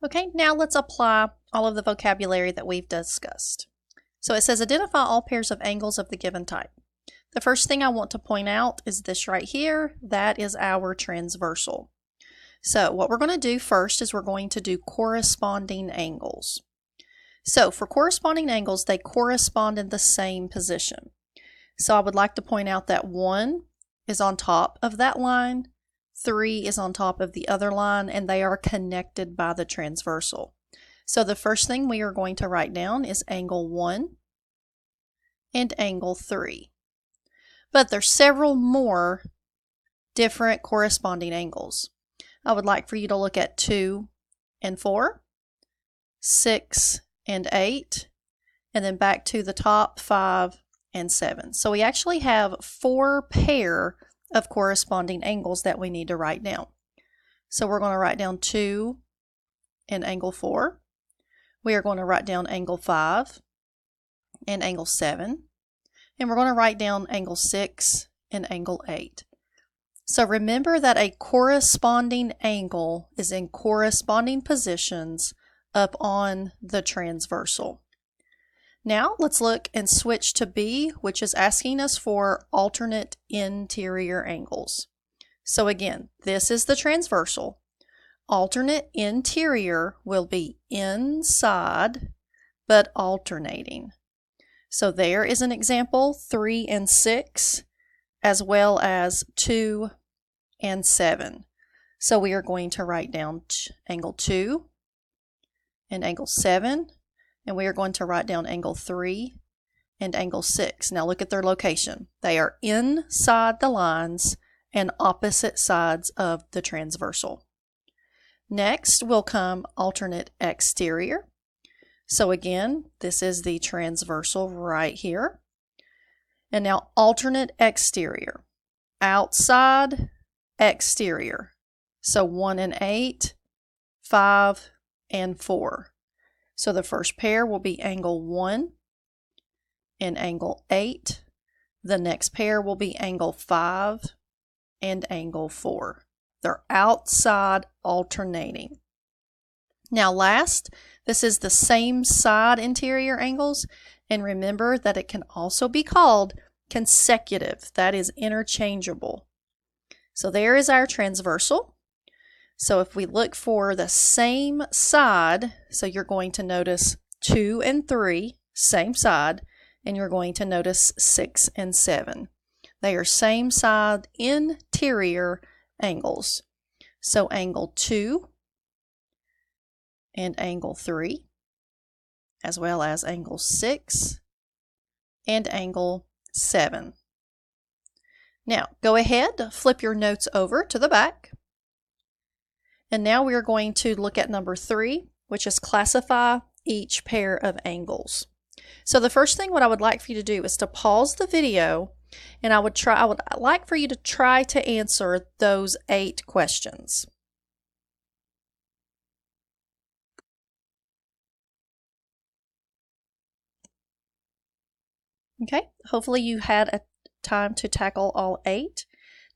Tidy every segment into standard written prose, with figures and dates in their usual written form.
Okay, now let's apply all of the vocabulary that we've discussed. So it says identify all pairs of angles of the given type. The first thing I want to point out is this right here. That is our transversal. So what we're going to do first is we're going to do corresponding angles. So for corresponding angles, they correspond in the same position. So I would like to point out that 1 is on top of that line, 3 is on top of the other line, and they are connected by the transversal. So the first thing we are going to write down is angle 1 and angle 3. But there's several more different corresponding angles. I would like for you to look at 2 and 4, 6 and 8, and then back to the top 5 and 7. So we actually have 4 pair of corresponding angles that we need to write down. So we're going to write down 2 and angle 4. We are going to write down angle 5 and angle 7. And we're going to write down angle 6 and angle 8. So remember that a corresponding angle is in corresponding positions up on the transversal. Now let's look and switch to B, which is asking us for alternate interior angles. So again, this is the transversal. Alternate interior will be inside but alternating. So there is an example, 3 and 6, as well as 2 and 7. So we are going to write down angle 2 and angle 7, and we are going to write down angle 3 and angle 6. Now look at their location. They are inside the lines and opposite sides of the transversal. Next will come alternate exterior. So again, this is the transversal right here. And now alternate exterior. Outside, exterior. So 1 and 8, 5 and 4. So the first pair will be angle 1 and angle 8. The next pair will be angle 5 and angle 4. They're outside alternating. Now last, this is the same side interior angles, and remember that it can also be called consecutive. That is interchangeable. So there is our transversal. So if we look for the same side, so you're going to notice 2 and 3, same side, and you're going to notice 6 and 7. They are same side interior angles. So angle 2 and angle 3, as well as angle 6 and angle 7. Now go ahead, flip your notes over to the back. And now we are going to look at number 3, which is classify each pair of angles. So the first thing what I would like for you to do is to pause the video, and I would like for you to try to answer those 8 questions. Okay, hopefully you had a time to tackle all 8.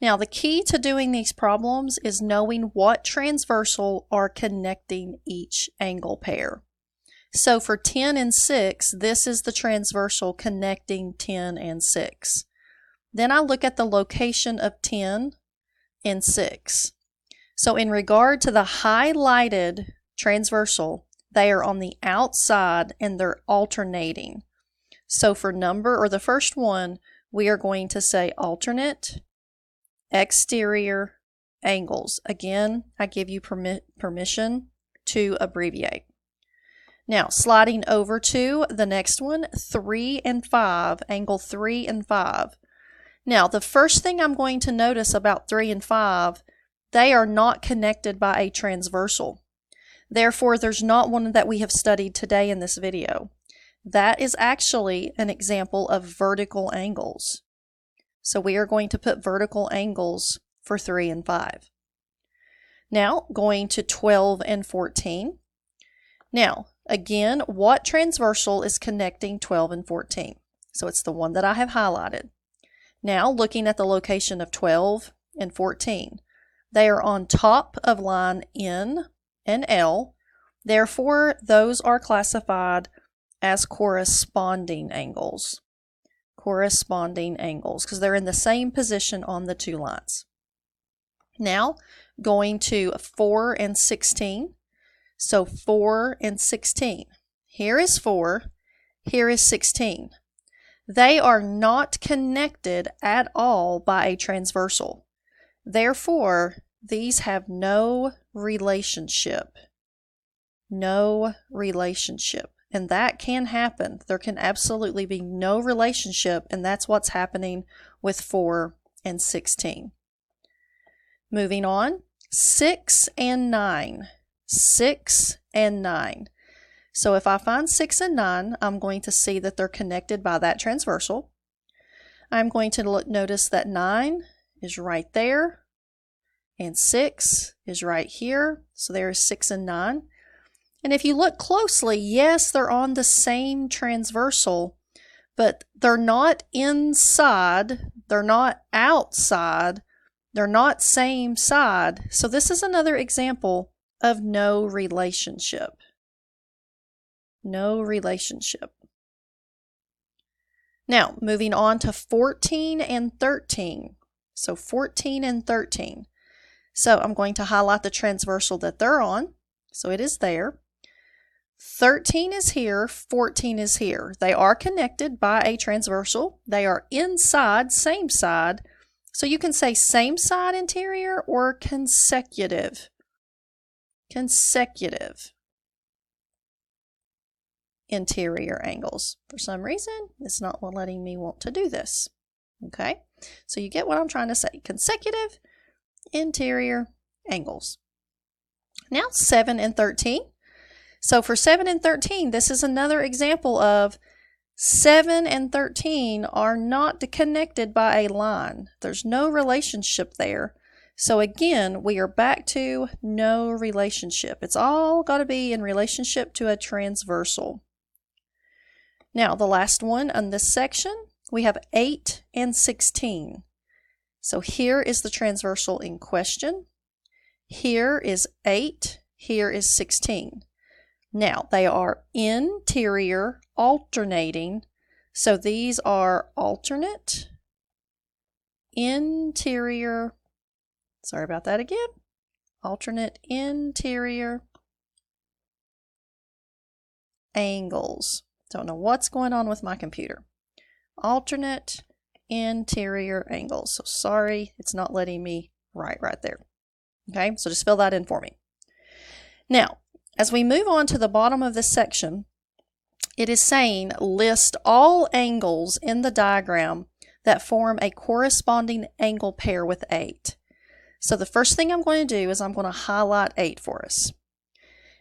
Now the key to doing these problems is knowing what transversal are connecting each angle pair. So for 10 and 6, this is the transversal connecting 10 and 6. Then I look at the location of 10 and 6. So in regard to the highlighted transversal, they are on the outside and they're alternating. So for number, or the first one, we are going to say alternate exterior angles. Again, I give you permission to abbreviate. Now, sliding over to the next one, 3 and 5, angle 3 and 5. Now, the first thing I'm going to notice about 3 and 5, they are not connected by a transversal. Therefore, there's not one that we have studied today in this video. That is actually an example of vertical angles. So we are going to put vertical angles for 3 and 5. Now, going to 12 and 14. Now, again, what transversal is connecting 12 and 14? So it's the one that I have highlighted. Now, looking at the location of 12 and 14, they are on top of line N and L. Therefore, those are classified as corresponding angles. Corresponding angles, because they're in the same position on the two lines. Now, going to 4 and 16. So 4 and 16. Here is 4, here is 16. They are not connected at all by a transversal. Therefore, these have no relationship. No relationship. And that can happen. There can absolutely be no relationship, and that's what's happening with 4 and 16. Moving on, 6 and 9. 6 and 9. So if I find 6 and 9, I'm going to see that they're connected by that transversal. I'm going to notice that 9 is right there, and 6 is right here. So there's 6 and 9. And if you look closely, yes, they're on the same transversal, but they're not inside, they're not outside, they're not same side. So this is another example of no relationship. No relationship. Now, moving on to 14 and 13. So 14 and 13. So I'm going to highlight the transversal that they're on. So it is there. 13 is here, 14 is here. They are connected by a transversal. They are inside, same side. So you can say same side interior or consecutive. Consecutive interior angles. For some reason, it's not letting me want to do this. Okay, so you get what I'm trying to say. Consecutive interior angles. Now 7 and 13. So for 7 and 13, this is another example of 7 and 13 are not connected by a line. There's no relationship there. So again, we are back to no relationship. It's all got to be in relationship to a transversal. Now, the last one on this section, we have 8 and 16. So here is the transversal in question. Here is 8, here is 16. Now, they are interior alternating. So these are alternate interior, sorry about that again, alternate interior angles. Don't know what's going on with my computer. Alternate interior angles. So sorry, it's not letting me write right there. Okay, so just fill that in for me. Now, as we move on to the bottom of this section, it is saying list all angles in the diagram that form a corresponding angle pair with 8. So the first thing I'm going to do is I'm going to highlight 8 for us.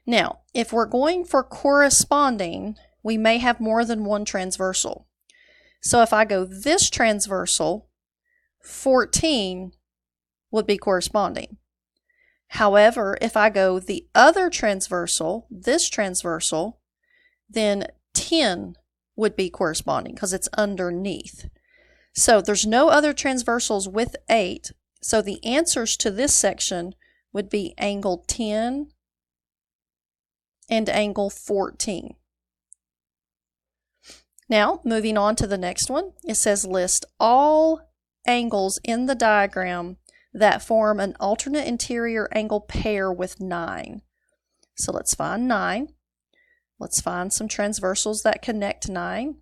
Now, if we're going for corresponding, we may have more than one transversal. So if I go this transversal, 14 would be corresponding. However, if I go the other transversal, this transversal, then 10 would be corresponding because it's underneath. So there's no other transversals with 8. So the answers to this section would be angle 10 and angle 14. Now, moving on to the next one, it says list all angles in the diagram that form an alternate interior angle pair with 9. So let's find 9. Let's find some transversals that connect 9.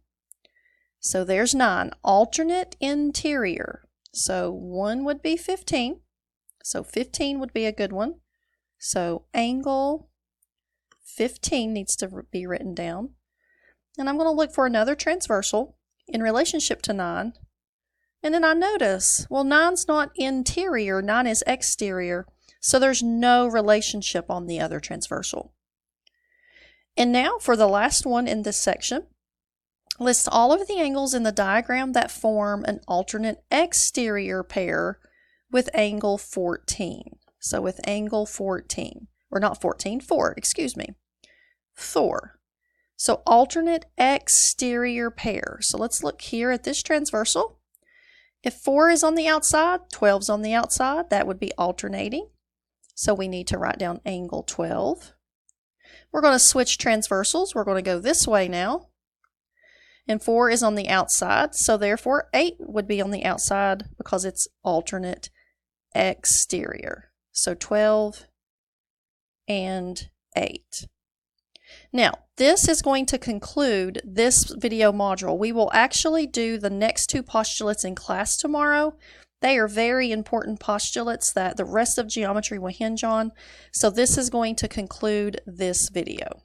So there's 9, alternate interior. So one would be 15. So 15 would be a good one. So angle 15 needs to be written down. And I'm going to look for another transversal in relationship to 9. And then I notice, well, 9's not interior, 9 is exterior. So there's no relationship on the other transversal. And now for the last one in this section, list all of the angles in the diagram that form an alternate exterior pair with angle 14. So with angle 14, or not 14, 4, excuse me, 4. So alternate exterior pair. So let's look here at this transversal. If 4 is on the outside, 12 is on the outside, that would be alternating. So we need to write down angle 12. We're going to switch transversals. We're going to go this way now. And 4 is on the outside, so therefore 8 would be on the outside because it's alternate exterior. So 12 and 8. Now, this is going to conclude this video module. We will actually do the next 2 postulates in class tomorrow. They are very important postulates that the rest of geometry will hinge on. So this is going to conclude this video.